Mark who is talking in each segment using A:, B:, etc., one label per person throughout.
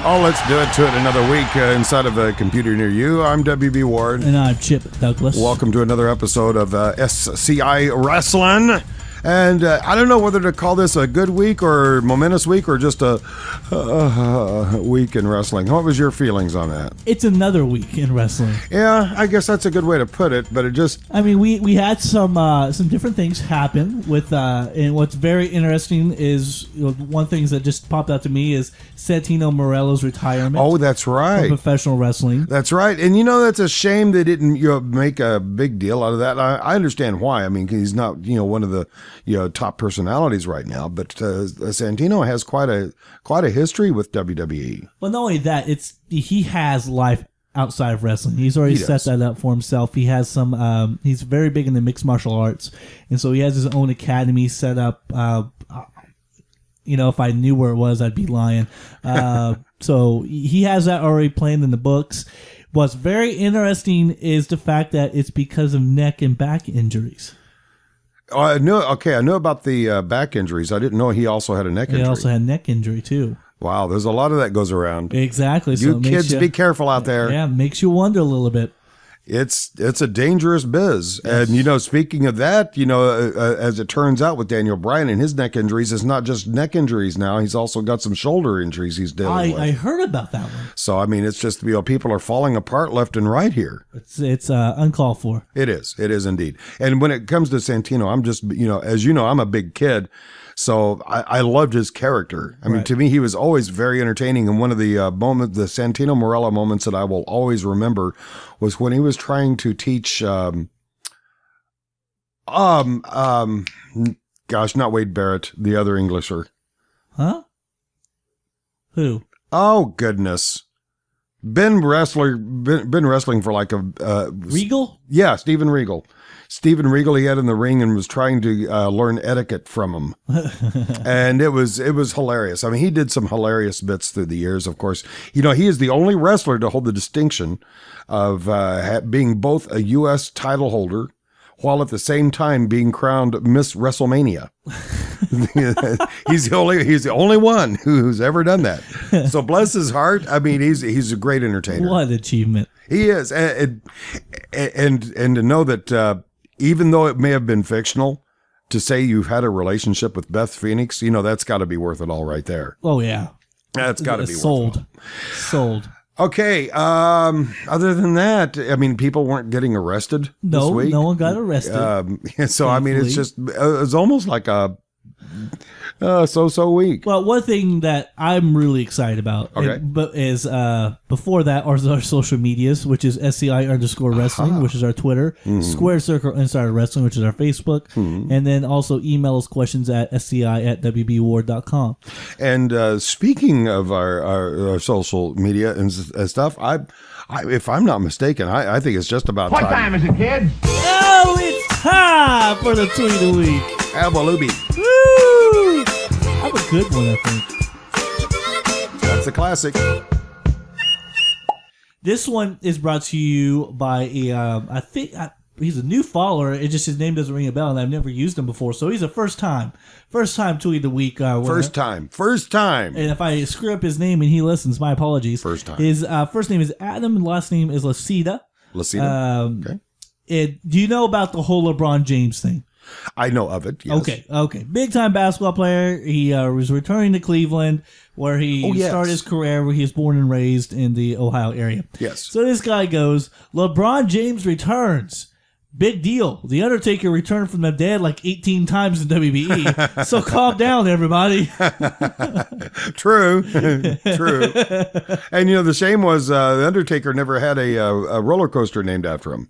A: Oh, let's do it to it another week inside of a computer near you. I'm WB Ward.
B: And I'm Chip Douglas.
A: Welcome to another episode of SCI Wrestling. And I don't know whether to call this a good week or momentous week or just a week in wrestling. What was your feelings on that?
B: It's another week in wrestling.
A: Yeah, I guess that's a good way to put it, but it just...
B: I mean, we had some different things happen with, and what's very interesting is, one thing that just popped out to me is Santino Morella's retirement.
A: Oh, that's right.
B: From professional wrestling.
A: That's right. And that's a shame they didn't make a big deal out of that. I understand why. I mean, he's not, one of the top personalities right now, but Santino has quite a history with WWE.
B: Well, not only that, he has life outside of wrestling. He's already set that up for himself. He has some. He's very big in the mixed martial arts, and so he has his own academy set up. If I knew where it was, I'd be lying. So he has that already planned in the books. What's very interesting is the fact that it's because of neck and back injuries.
A: I know about the back injuries. I didn't know he also had a neck injury.
B: He also had neck injury, too.
A: Wow, there's a lot of that goes around.
B: Exactly.
A: You kids, be careful out there.
B: Yeah, makes you wonder a little bit.
A: It's a dangerous biz.
B: Yes.
A: And, speaking of that, as it turns out with Daniel Bryan and his neck injuries, it's not just neck injuries now. He's also got some shoulder injuries he's dealing with.
B: I heard about that one.
A: So, I mean, it's just, people are falling apart left and right here.
B: It's uncalled for.
A: It is. It is indeed. And when it comes to Santino, I'm just, as you know, I'm a big kid. So I loved his character. I mean, to me, he was always very entertaining. And one of the the Santino Marella moments that I will always remember was when he was trying to teach, gosh, not Wade Barrett, the other Englisher.
B: Huh? Who?
A: Oh, goodness. Been wrestling for like a...
B: Regal?
A: Yeah, Steven Regal. Steven Regal he had in the ring and was trying to learn etiquette from him. And it was hilarious. I mean, he did some hilarious bits through the years, of course. He is the only wrestler to hold the distinction of being both a U.S. title holder while at the same time being crowned Miss WrestleMania. He's the only one who's ever done that. So bless his heart. I mean, he's a great entertainer.
B: What an achievement.
A: He is. And to know that even though it may have been fictional, to say you've had a relationship with Beth Phoenix, that's got to be worth it all right there.
B: Oh, yeah.
A: That's got to be
B: sold.
A: Worth it.
B: Sold.
A: Okay. Other than that, I mean, people weren't getting arrested this week.
B: No one got arrested.
A: So, I mean, it's almost like a so week.
B: Well, one thing that I'm really excited about is before that are our social medias, which is SCI_wrestling, which is our Twitter, Square Circle Insider Wrestling, which is our Facebook, and then also email us questions at sci@wbward.com.
A: And speaking of our social media and stuff, if I'm not mistaken, I think it's just about time.
C: What time is it, kid?
B: Oh, it's time for the tweet of the week.
A: Abalubi.
B: Woo! I have a good one, I think.
A: That's a classic.
B: This one is brought to you by he's a new follower. It just his name doesn't ring a bell, and I've never used him before. So he's a first time tweet of the week.
A: First time.
B: And if I screw up his name and he listens, my apologies.
A: First time.
B: His first name is Adam, and last name is Lacida.
A: Okay.
B: Do you know about the whole LeBron James thing?
A: I know of it, yes.
B: Okay. Big time basketball player. He was returning to Cleveland, where he started his career, where he was born and raised in the Ohio area.
A: Yes.
B: So this guy goes, LeBron James returns. Big deal. The Undertaker returned from the dead like 18 times in WBE. So calm down, everybody.
A: True. And, the shame was the Undertaker never had a roller coaster named after him.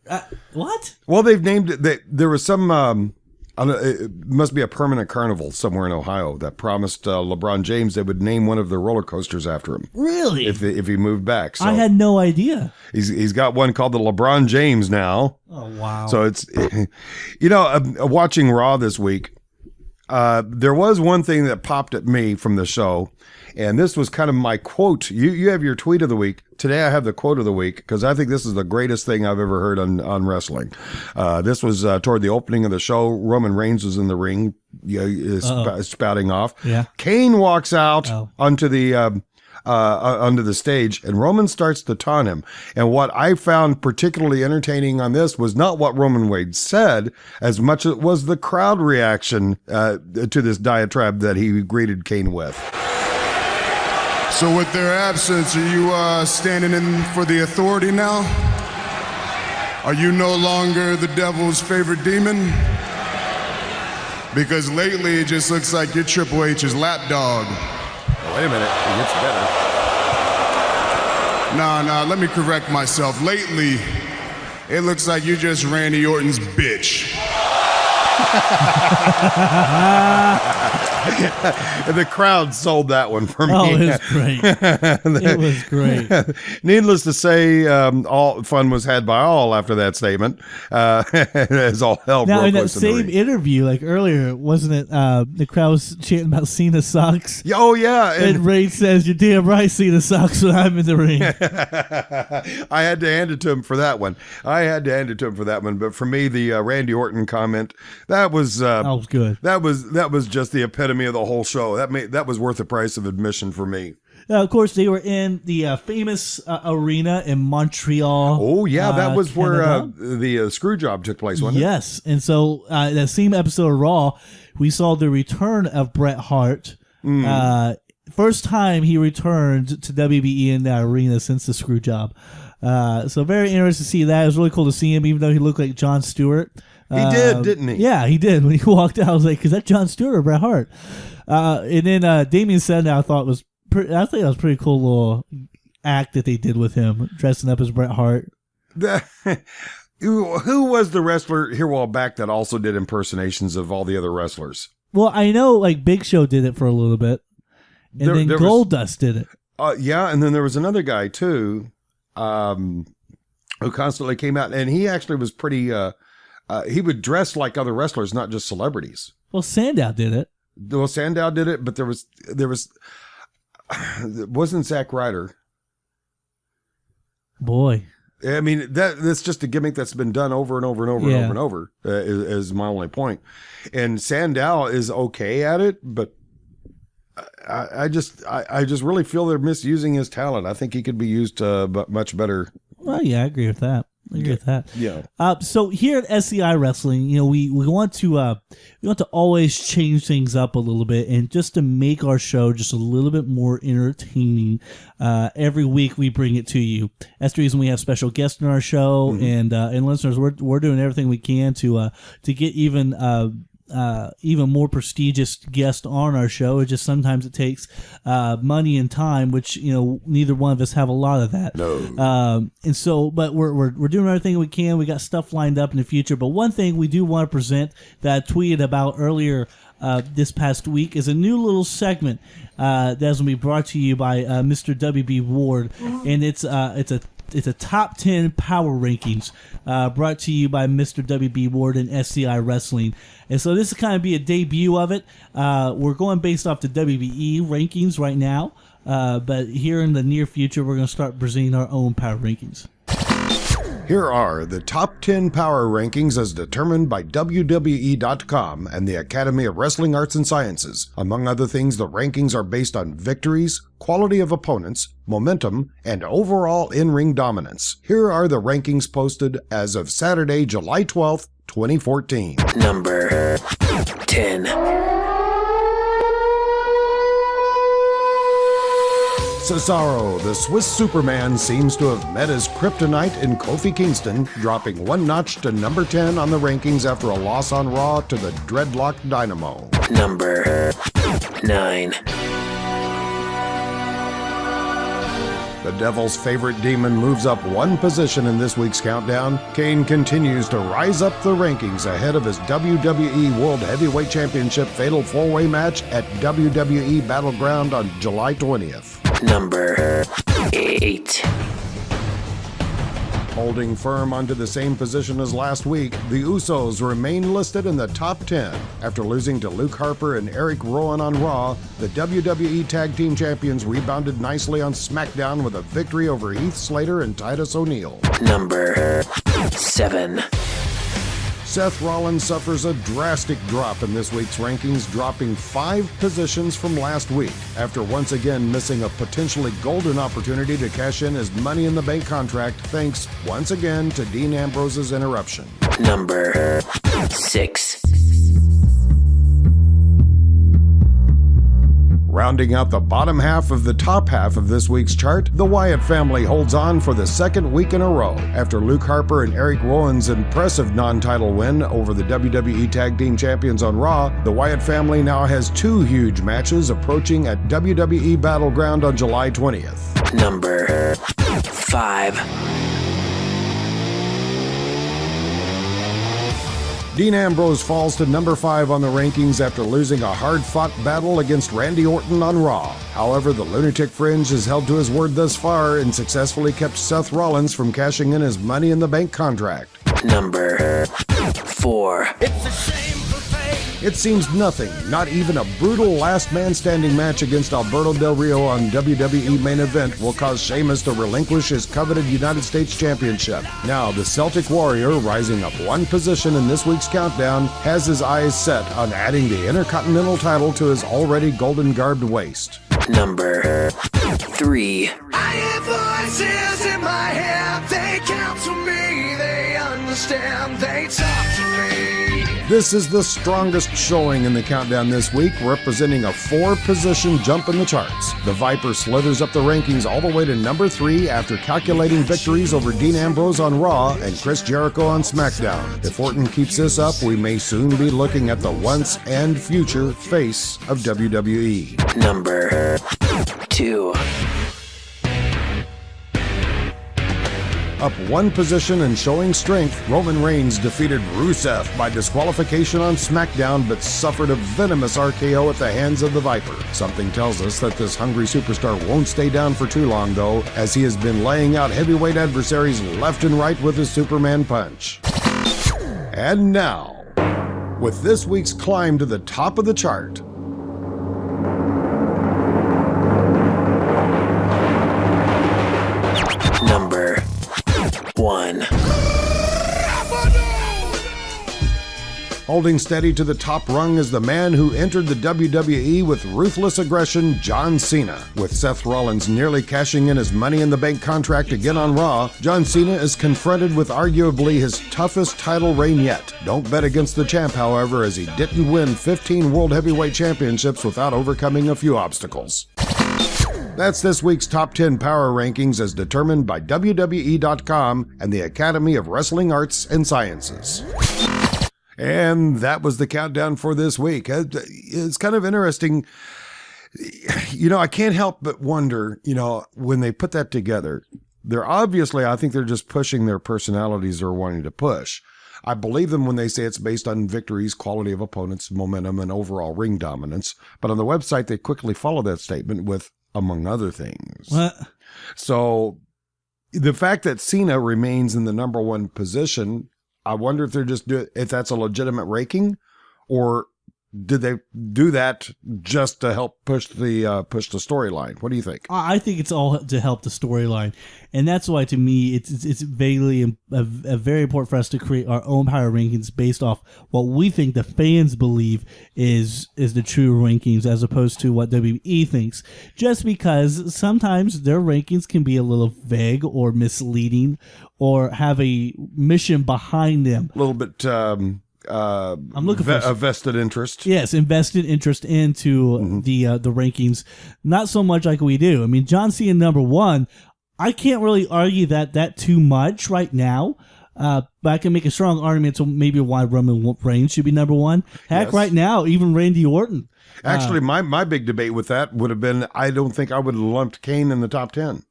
B: What?
A: Well, they've named it. There was some... it must be a permanent carnival somewhere in Ohio that promised LeBron James they would name one of the roller coasters after him.
B: Really?
A: If he moved back. So
B: I had no idea.
A: He's got one called the LeBron James now.
B: Oh, wow.
A: So it's, watching Raw this week, There was one thing that popped at me from the show, and this was kind of my quote. You have your tweet of the week. Today I have the quote of the week because I think this is the greatest thing I've ever heard on wrestling. This was toward the opening of the show. Roman Reigns was in the ring, spouting off.
B: Yeah.
A: Kane walks out onto the stage, and Roman starts to taunt him. And what I found particularly entertaining on this was not what Roman Wade said, as much as it was the crowd reaction to this diatribe that he greeted Kane with.
C: So with their absence, are you standing in for the authority now? Are you no longer the devil's favorite demon? Because lately it just looks like you're Triple H's lapdog.
A: Wait a minute, it gets better.
C: Nah, let me correct myself. Lately, it looks like you're just Randy Orton's bitch.
A: The crowd sold that one for me.
B: Oh, it was great. It was great.
A: Needless to say, all fun was had by all after that statement. As all hell broke loose.
B: Now, in that same interview, like earlier, wasn't it? The crowd was chanting about Cena sucks.
A: Oh yeah,
B: and Ray says, "You're damn right, Cena sucks when I'm in the ring."
A: I had to hand it to him for that one. But for me, the Randy Orton comment that was
B: good.
A: That was just the epitome of the whole show. That was worth the price of admission for me.
B: Of course, they were in the famous arena in Montreal.
A: Oh, yeah, that was
B: Canada.
A: where the screw job took place, wasn't it?
B: Yes, and so that same episode of Raw, we saw the return of Bret Hart. First time he returned to WBE in that arena since the screw job. So very interesting to see that. It was really cool to see him, even though he looked like Jon Stewart.
A: He did, didn't he?
B: Yeah, he did. When he walked out, I was like, "Is that Jon Stewart or Bret Hart?" And then Damien Sandow, I thought was that was a pretty cool little act that they did with him, dressing up as Bret Hart.
A: Who was the wrestler here a while back that also did impersonations of all the other wrestlers?
B: Well, I know like Big Show did it for a little bit, and then Goldust did it.
A: Yeah, and then there was another guy too, who constantly came out, and he actually was pretty. He would dress like other wrestlers, not just celebrities.
B: Well, Sandow did it.
A: Well, Sandow did it, but there was it wasn't Zack Ryder.
B: Boy,
A: I mean that's just a gimmick that's been done over and over and over and over and over. Is my only point. And Sandow is okay at it, but I just really feel they're misusing his talent. I think he could be used much better.
B: Well, yeah, I agree with that.
A: Yeah.
B: So here at SCI Wrestling, we want to always change things up a little bit, and just to make our show just a little bit more entertaining. Every week we bring it to you. That's the reason we have special guests on our show, and listeners. We're doing everything we can to get even more prestigious guest on our show. It just sometimes it takes money and time, which neither one of us have a lot of that.
A: No.
B: And so, but we're doing everything we can. We got stuff lined up in the future. But one thing we do want to present that I tweeted about earlier this past week is a new little segment that's going to be brought to you by Mr. WB Ward, and it's a top 10 power rankings brought to you by Mr. WB Ward and SCI Wrestling. And so this is kind of be a debut of it. We're going based off the WBE rankings right now, but here in the near future, we're going to start presenting our own power rankings.
A: Here are the top 10 power rankings as determined by WWE.com and the Academy of Wrestling Arts and Sciences. Among other things, the rankings are based on victories, quality of opponents, momentum, and overall in-ring dominance. Here are the rankings posted as of Saturday, July 12th, 2014.
D: Number 10.
A: Cesaro, the Swiss Superman, seems to have met his kryptonite in Kofi Kingston, dropping one notch to number 10 on the rankings after a loss on Raw to the Dreadlock Dynamo.
D: Number 9.
A: The Devil's favorite demon moves up one position in this week's countdown. Kane continues to rise up the rankings ahead of his WWE World Heavyweight Championship Fatal 4-Way match at WWE Battleground on July 20th.
D: Number 8.
A: Holding firm onto the same position as last week, the Usos remain listed in the top 10. After losing to Luke Harper and Eric Rowan on Raw, the WWE Tag Team Champions rebounded nicely on SmackDown with a victory over Heath Slater and Titus O'Neil.
D: Number 7.
A: Seth Rollins suffers a drastic drop in this week's rankings, dropping 5 positions from last week after once again missing a potentially golden opportunity to cash in his Money in the Bank contract thanks once again to Dean Ambrose's interruption.
D: Number 6.
A: Rounding out the bottom half of the top half of this week's chart, the Wyatt family holds on for the second week in a row. After Luke Harper and Eric Rowan's impressive non-title win over the WWE Tag Team Champions on Raw, the Wyatt family now has 2 huge matches approaching at WWE Battleground on July 20th.
D: Number 5.
A: Dean Ambrose falls to number 5 on the rankings after losing a hard-fought battle against Randy Orton on Raw. However, the Lunatic Fringe has held to his word thus far and successfully kept Seth Rollins from cashing in his Money in the Bank contract.
D: Number 4.
A: It seems nothing, not even a brutal last man standing match against Alberto Del Rio on WWE Main Event, will cause Sheamus to relinquish his coveted United States Championship. Now, the Celtic Warrior, rising up 1 position in this week's countdown, has his eyes set on adding the Intercontinental title to his already golden garbed waist.
D: Number 3.
E: I hear voices in my head, they counsel me, they understand, they talk to me.
A: This is the strongest showing in the countdown this week, representing a 4-position jump in the charts. The Viper slithers up the rankings all the way to number 3 after calculating victories over Dean Ambrose on Raw and Chris Jericho on SmackDown. If Orton keeps this up, we may soon be looking at the once and future face of WWE.
D: Number 2.
A: Up 1 position and showing strength, Roman Reigns defeated Rusev by disqualification on SmackDown but suffered a venomous RKO at the hands of the Viper. Something tells us that this hungry superstar won't stay down for too long though, as he has been laying out heavyweight adversaries left and right with his Superman punch. And now, with this week's climb to the top of the chart,
D: Number 1.
A: holding steady to the top rung is the man who entered the WWE with ruthless aggression, John Cena. With Seth Rollins nearly cashing in his Money in the Bank contract again on Raw, John Cena is confronted with arguably his toughest title reign yet. Don't bet against the champ, however, as he didn't win 15 World Heavyweight Championships without overcoming a few obstacles. That's this week's Top 10 Power Rankings as determined by WWE.com and the Academy of Wrestling Arts and Sciences. And that was the countdown for this week. It's kind of interesting. You know, I can't help but wonder, you know, when they put that together, they're obviously, I think they're just pushing their personalities they're wanting to push. I believe them when they say it's based on victories, quality of opponents, momentum, and overall ring dominance. But on the website, they quickly follow that statement with, among other things.
B: What?
A: So the fact that Cena remains in the number 1 position, I wonder if they're just if that's a legitimate ranking, or did they do that just to help push the storyline? What do you think?
B: I think it's all to help the storyline, and that's why to me it's vaguely a very important for us to create our own power rankings based off what we think the fans believe is the true rankings, as opposed to what WWE thinks. Just because sometimes their rankings can be a little vague or misleading, or have a mission behind them.
A: A little bit. I'm
B: looking for
A: a vested interest.
B: Yes, invested interest into the rankings. Not so much like we do. I mean, John Cena number 1. I can't really argue that too much right now. But I can make a strong argument to maybe why Roman Reigns should be number 1. Heck, yes. Right now, even Randy Orton.
A: Actually, my big debate with that would have been, I don't think I would have lumped Kane in the top 10.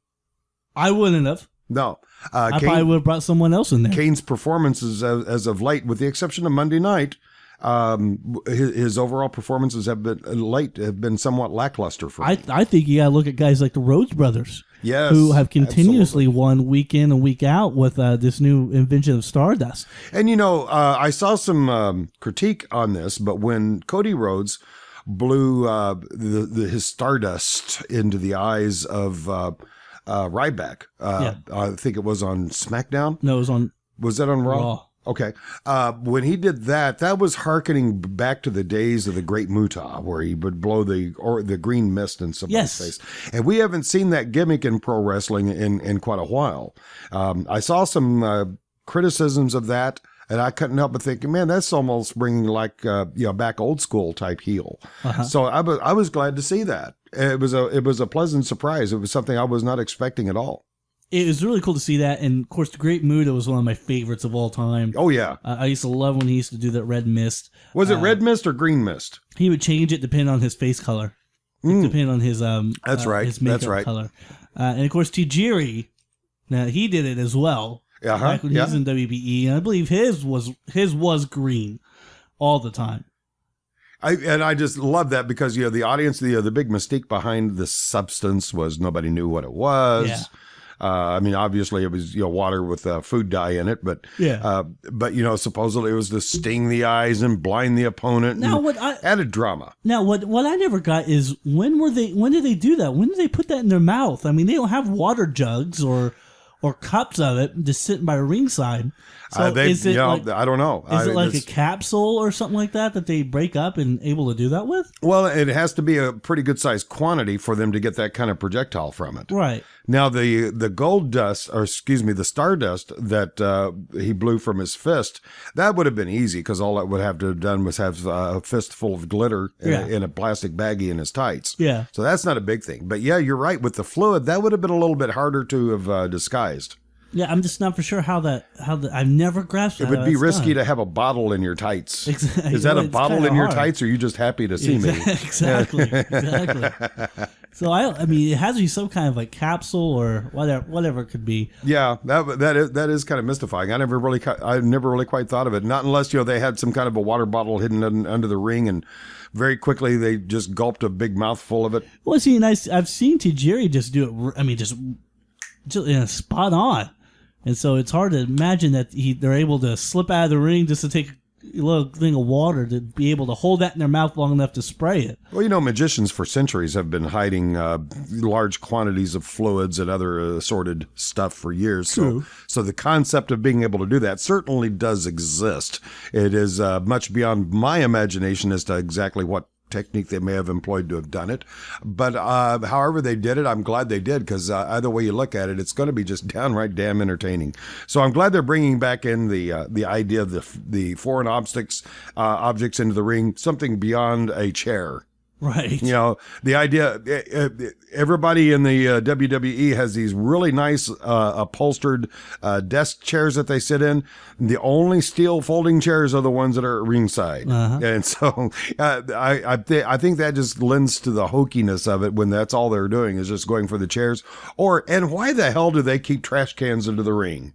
B: I wouldn't have.
A: No.
B: I probably would have brought someone else in there.
A: Kane's performances as of late, with the exception of Monday night, his overall performances have been somewhat lackluster for me.
B: I think you got to look at guys like the Rhodes brothers.
A: Yes,
B: who have continuously
A: absolutely.
B: won week in and week out with this new invention of Stardust.
A: And I saw some critique on this, but when Cody Rhodes blew his Stardust into the eyes of Ryback, I think it was on SmackDown.
B: No, it was on.
A: Was that on Raw?
B: Raw.
A: Okay. When he did that, that was hearkening back to the days of the Great Muta, where he would blow the green mist in somebody's face. And we haven't seen that gimmick in pro wrestling in quite a while. I saw some criticisms of that, and I couldn't help but thinking, man, that's almost bringing like back old school type heel. So I was glad to see that. It was a pleasant surprise. It was something I was not expecting at all.
B: It was really cool to see that, and of course, the Great Muta was one of my favorites of all time.
A: Oh yeah,
B: I used to love when he used to do that red mist.
A: Was it red mist or green mist?
B: He would change it depending on his face color, depending on his
A: That's right.
B: his makeup color. And of course, Tajiri, now he did it as well. Back when he was in WBE, and I believe his was green all the time.
A: I just love that because the audience, the big mystique behind the substance was nobody knew what it was.
B: Yeah.
A: I mean, obviously it was water with food dye in it, but supposedly it was to sting the eyes and blind the opponent.
B: Now,
A: and added drama.
B: Now, what I never got is when did they do that? When did they put that in their mouth? I mean, they don't have water jugs or cups of it just sitting by ringside. So is it like,
A: I don't know.
B: Is it like a capsule or something like that they break up and able to do that with?
A: Well, it has to be a pretty good sized quantity for them to get that kind of projectile from it.
B: Right.
A: Now, the gold dust, or excuse me, the stardust that he blew from his fist, that would have been easy because all that would have to have done was have a fistful of glitter in a plastic baggie in his tights.
B: Yeah.
A: So that's not a big thing. But yeah, you're right. With the fluid, that would have been a little bit harder to have disguised.
B: Yeah, I'm just not for sure how I've never grasped that.
A: It would be risky to have a bottle in your tights.
B: Exactly.
A: Is that a bottle in your tights, or are you just happy to see me?
B: Exactly. So I mean, it has to be some kind of like capsule or whatever it could be.
A: Yeah, that is kind of mystifying. I never really quite thought of it. Not unless they had some kind of a water bottle hidden under the ring, and very quickly they just gulped a big mouthful of it.
B: Well, see, and I've seen Tajiri just do it. I mean, just spot on. And so it's hard to imagine that they're able to slip out of the ring just to take a little thing of water to be able to hold that in their mouth long enough to spray it.
A: Well, magicians for centuries have been hiding large quantities of fluids and other assorted stuff for years.
B: True.
A: So the concept of being able to do that certainly does exist. It is much beyond my imagination as to exactly what technique they may have employed to have done it, but however they did it, I'm glad they did, because either way you look at it, it's going to be just downright damn entertaining. So I'm glad they're bringing back in the idea of the foreign objects into the ring, something beyond a chair.
B: Right.
A: The idea, everybody in the WWE has these really nice upholstered desk chairs that they sit in. The only steel folding chairs are the ones that are at ringside. And so I think that just lends to the hokiness of it when that's all they're doing is just going for the chairs. And why the hell do they keep trash cans into the ring?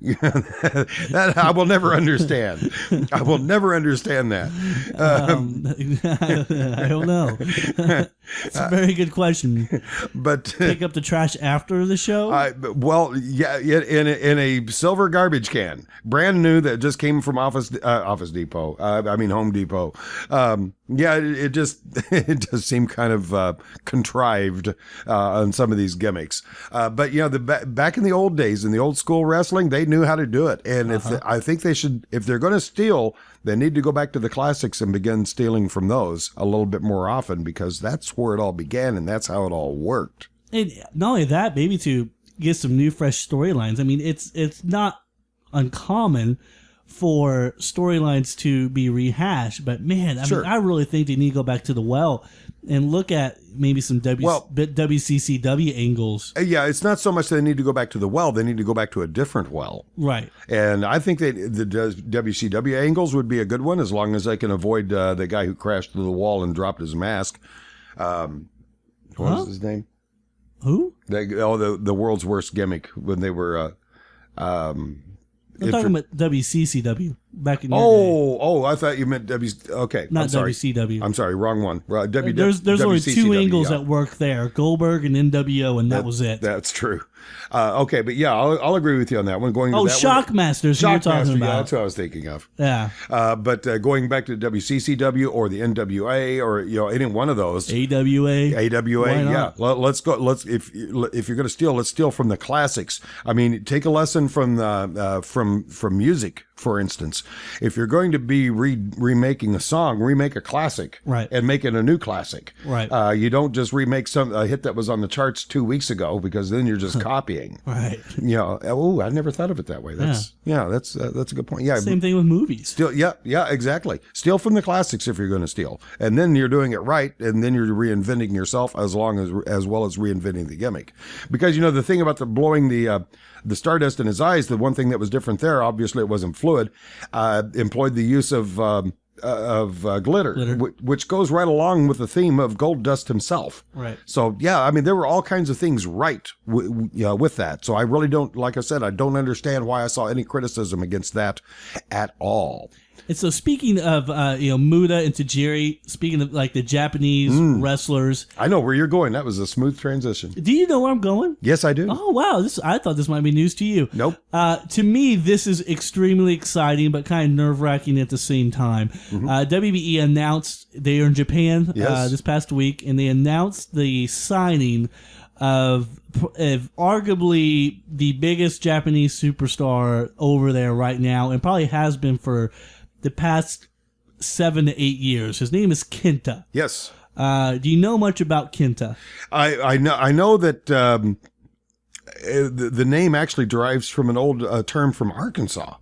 A: That I will never understand. I will never understand that.
B: I don't know. It's a very good question.
A: But
B: pick up the trash after the show.
A: In a silver garbage can, brand new, that just came from Home Depot. It does seem kind of contrived on some of these gimmicks. But back in the old days, in the old school wrestling, they knew how to do it. And I think they should, if they're going to steal, they need to go back to the classics and begin stealing from those a little bit more often, because that's where it all began and that's how it all worked.
B: And not only that, maybe to get some new, fresh storylines. I mean, it's not uncommon for storylines to be rehashed, but man, I mean, I really think they need to go back to the well and look at maybe some WCCW angles.
A: Yeah, it's not so much they need to go back to the well, they need to go back to a different well.
B: Right.
A: And I think the WCW angles would be a good one, as long as they can avoid the guy who crashed through the wall and dropped his mask. What was his name?
B: Who?
A: The world's worst gimmick when they were...
B: I'm talking about WCCW. back in your day.
A: I thought you meant Okay,
B: Not
A: I'm sorry.
B: WCW.
A: I'm sorry, wrong one.
B: There's only two
A: WCCW,
B: angles
A: yeah.
B: that work there: Goldberg and NWO, and that was it.
A: That's true. Okay, but yeah, I'll agree with you on that one. Going to that
B: Shockmasters, who you're talking about.
A: Yeah, that's what I was thinking of.
B: Yeah.
A: But going back to WCCW or the NWA or any one of those.
B: AWA,
A: yeah. Let's go. If you're going to steal, let's steal from the classics. I mean, take a lesson from music, for instance. If you're going to be remaking a song, remake a classic,
B: right,
A: and make it a new classic,
B: right.
A: You don't just remake a hit that was on the charts 2 weeks ago, because then you're just copying,
B: right?
A: I never thought of it that way. That's a good point. Yeah,
B: same thing with movies.
A: Steal, yeah, exactly. Steal from the classics if you're going to steal, and then you're doing it right, and then you're reinventing yourself as well as reinventing the gimmick. Because the thing about blowing the Stardust in his eyes, the one thing that was different there, obviously it wasn't fluid, employed the use of glitter, which goes right along with the theme of Gold Dust himself.
B: Right. So
A: yeah, I mean, there were all kinds of things right with that. So I really don't, like I said, I don't understand why I saw any criticism against that at all.
B: And so speaking of Muda and Tajiri, speaking of like the Japanese wrestlers,
A: I know where you're going. That was a smooth transition.
B: Do you know where I'm going?
A: Yes, I do.
B: Oh wow, I thought this might be news to you.
A: Nope.
B: To me, this is extremely exciting, but kind of nerve-wracking at the same time. WBE announced they are in Japan this past week, and they announced the signing of arguably the biggest Japanese superstar over there right now, and probably has been for the past 7 to 8 years. His name is Kenta.
A: Yes.
B: Do you know much about Kenta?
A: I know that the name actually derives from an old term from Arkansas.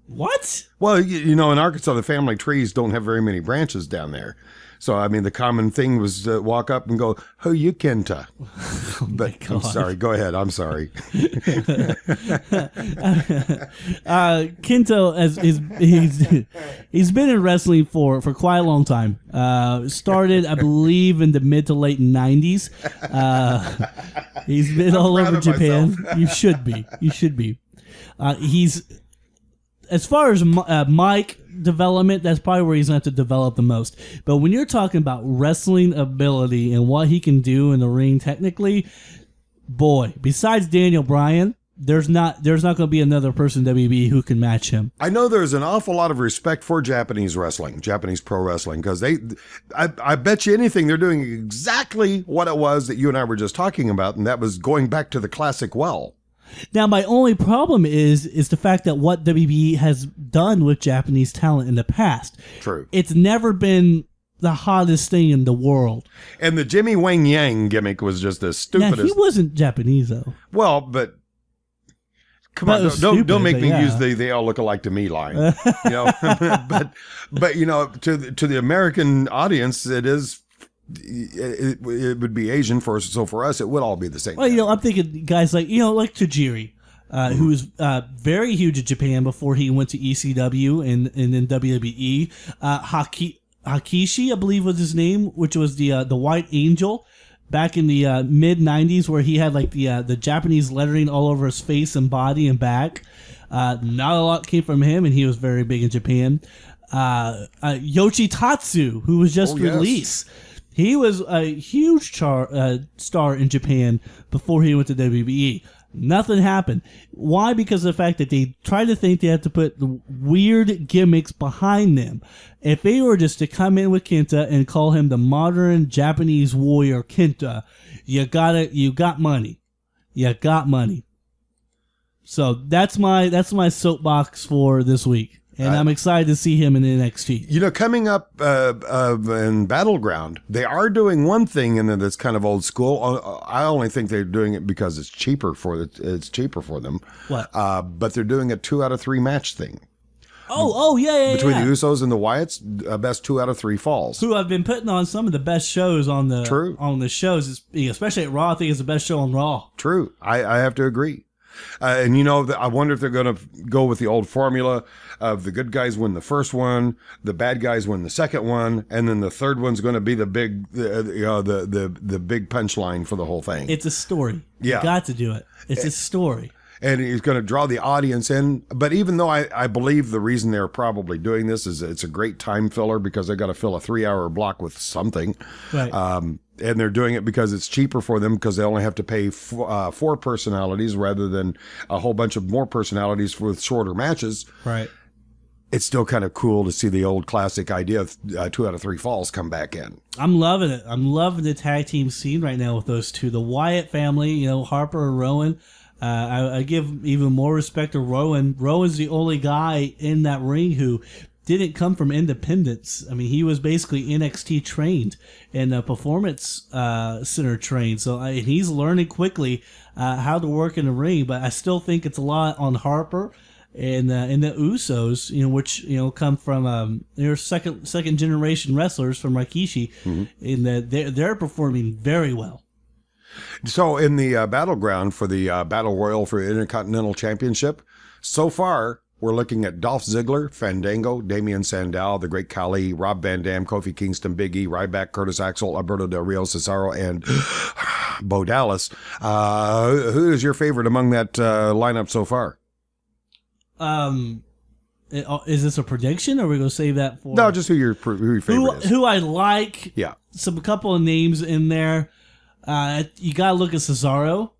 B: What?
A: Well, in Arkansas, the family trees don't have very many branches down there. So, I mean, the common thing was to walk up and go, "Who you, Kenta?" But I'm sorry. Go ahead. I'm sorry.
B: Kento, he's been in wrestling for quite a long time. Started, I believe, in the mid to late 90s. He's been all over Japan. You should be. He's, as far as mic development, that's probably where he's going to have to develop the most. But when you're talking about wrestling ability and what he can do in the ring technically, boy, besides Daniel Bryan, there's not going to be another person in WB who can match him.
A: I know there's an awful lot of respect for Japanese wrestling, Japanese pro wrestling, because I bet you anything they're doing exactly what it was that you and I were just talking about, and that was going back to the classic well.
B: Now, my only problem is the fact that what WB has done with Japanese talent in the past.
A: True.
B: It's never been the hottest thing in the world.
A: And the Jimmy Wang Yang gimmick was just as stupid
B: he wasn't Japanese, though.
A: Well, but come on, don't make me use the "they all look alike to me" line. But to the American audience, it would be Asian for us. So for us, it would all be the same.
B: Well, I'm thinking guys like Tajiri, who was very huge in Japan before he went to ECW and then WWE. Hakishi, I believe was his name, which was the White Angel back in the mid 90s, where he had like the Japanese lettering all over his face and body and back. Not a lot came from him, and he was very big in Japan. Yoshitatsu, who was just released. He was a huge star in Japan before he went to WWE. Nothing happened. Why? Because of the fact that they try to think they have to put the weird gimmicks behind them. If they were just to come in with Kenta and call him the modern Japanese warrior Kenta, you got money. You got money. So that's my soapbox for this week. And I'm excited to see him in NXT.
A: Coming up in Battleground, they are doing one thing, and that's kind of old school. I only think they're doing it because it's cheaper for them.
B: What?
A: But they're doing a 2 out of 3 match thing.
B: Oh, yeah.
A: Between the Usos and the Wyatts, best 2 out of 3 falls.
B: Who have been putting on some of the best shows on the shows, especially at Raw. I think it's the best show on Raw.
A: True. I have to agree. And I wonder if they're going to go with the old formula of the good guys win the first one, the bad guys win the second one, and then the third one's going to be the big, the big punchline for the whole thing.
B: It's a story.
A: Yeah.
B: You got to do it. It's a story.
A: and he's going to draw the audience in. But even though I believe the reason they're probably doing this is it's a great time filler because they got to fill a 3-hour block with something.
B: Right.
A: And they're doing it because it's cheaper for them because they only have to pay 4 personalities rather than a whole bunch of more personalities with shorter matches.
B: Right.
A: It's still kind of cool to see the old classic idea of 2 out of 3 falls come back in.
B: I'm loving it. I'm loving the tag team scene right now with those two. The Wyatt family, you know, Harper and Rowan. I give even more respect to Rowan. Rowan's the only guy in that ring who didn't come from independence. I mean, he was basically NXT trained and Performance Center trained. So and he's learning quickly how to work in the ring. But I still think it's a lot on Harper and the Usos, you know, which come from they're second generation wrestlers from Rikishi, in that they're performing very well.
A: So in the Battleground for the Battle Royal for Intercontinental Championship, so far we're looking at Dolph Ziggler, Fandango, Damian Sandow, The Great Khali, Rob Van Dam, Kofi Kingston, Big E, Ryback, Curtis Axel, Alberto Del Rio, Cesaro, and Bo Dallas. Who is your favorite among that lineup so far?
B: Is this a prediction, or are we gonna save that for?
A: No, just who your favorite is.
B: Who I like.
A: Yeah,
B: a couple of names in there. You gotta look at Cesaro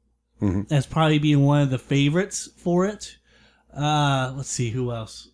B: as probably being one of the favorites for it. Let's see who else.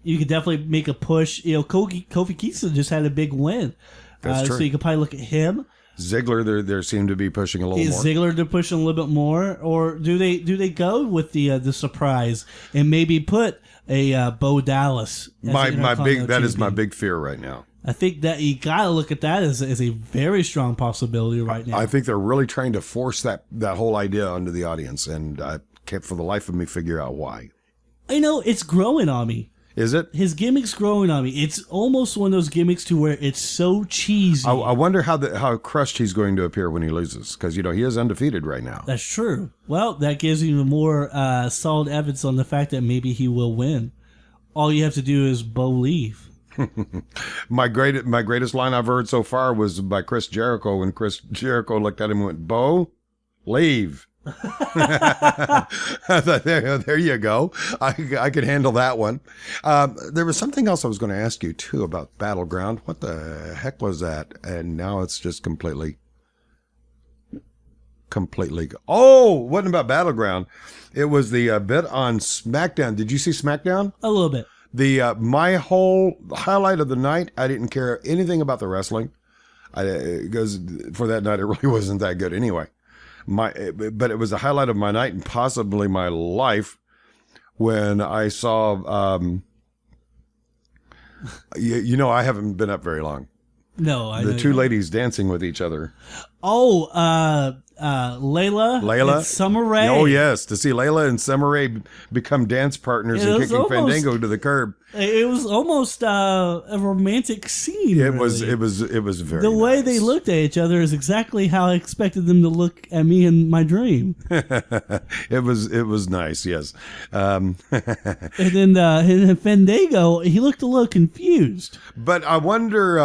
B: You could definitely make a push. Kofi Kingston just had a big win.
A: That's true.
B: So you could probably look at him.
A: Ziggler, they seem to be pushing a little more.
B: Is Ziggler to push a little bit more, or do they go with the surprise and maybe put a Bo Dallas?
A: That is my big fear right now.
B: I think that you gotta look at that as a very strong possibility right now.
A: I think they're really trying to force that whole idea onto the audience, and I can't for the life of me figure out why.
B: It's growing on me.
A: Is it?
B: His gimmick's growing on me. It's almost one of those gimmicks to where it's so cheesy.
A: I wonder how crushed he's going to appear when he loses, because he is undefeated right now.
B: That's true. Well, that gives you more solid evidence on the fact that maybe he will win. All you have to do is believe.
A: My greatest line I've heard so far was by Chris Jericho, when Chris Jericho looked at him and went, "Bo, leave." I thought, there you go. I could handle that one. There was something else I was going to ask you too about Battleground. What the heck was that? And now it's just completely. Oh, it wasn't about Battleground. It was the bit on SmackDown. Did you see SmackDown?
B: A little bit.
A: My whole highlight of the night, I didn't care anything about the wrestling, because for that night it really wasn't that good anyway. But it was the highlight of my night and possibly my life when I saw. I haven't been up very long.
B: No, I
A: the two ladies dancing with each other.
B: Oh, Layla and Summer Rae.
A: Oh, yes. To see Layla and Summer Rae become dance partners and kicking Fandango to the curb.
B: It was almost a romantic scene.
A: It was very
B: The way they looked at each other is exactly how I expected them to look at me in my dream.
A: It was nice, yes.
B: And then Fandango, he looked a little confused.
A: But I wonder.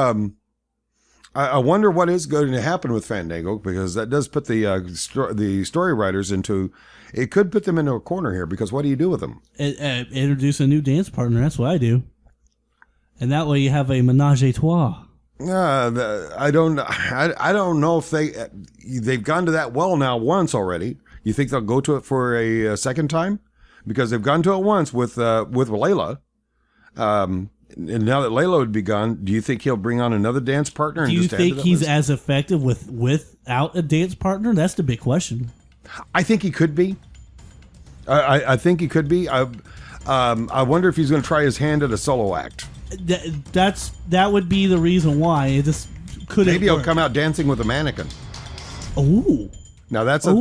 A: I wonder what is going to happen with Fandango, because that does put the story writers into. It could put them into a corner here, because what do you do with them?
B: Introduce a new dance partner. That's what I do, and that way you have a menage a trois.
A: I don't know if they've gone to that well now once already. You think they'll go to it for a second time? Because they've gone to it once with Layla. And now that Layla would be gone, do you think he'll bring on another dance partner?
B: Do you think he's as effective without a dance partner? That's the big question.
A: I think he could be. I think he could be. I wonder if he's going to try his hand at a solo act.
B: That would be the reason why. It just couldn't.
A: Maybe he'll come out dancing with a mannequin.
B: Ooh.
A: Now that's a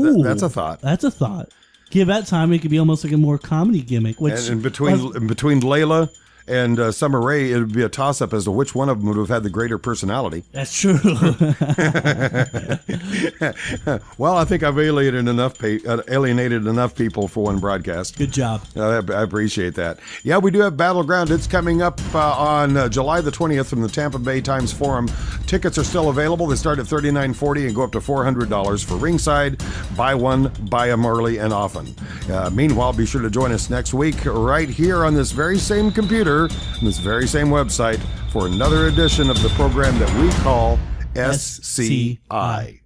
A: thought.
B: That's a thought. Give that time, it could be almost like a more comedy gimmick.
A: And in between Layla and Summer Rae, it would be a toss-up as to which one of them would have had the greater personality.
B: That's true.
A: Well, I think I've alienated enough people for one broadcast.
B: Good job.
A: I appreciate that. Yeah, we do have Battleground. It's coming up on July the 20th from the Tampa Bay Times Forum. Tickets are still available. They start at $39.40 and go up to $400 for ringside. Buy one, buy them early and often. Meanwhile, be sure to join us next week right here on this very same computer, on this very same website, for another edition of the program that we call SCI.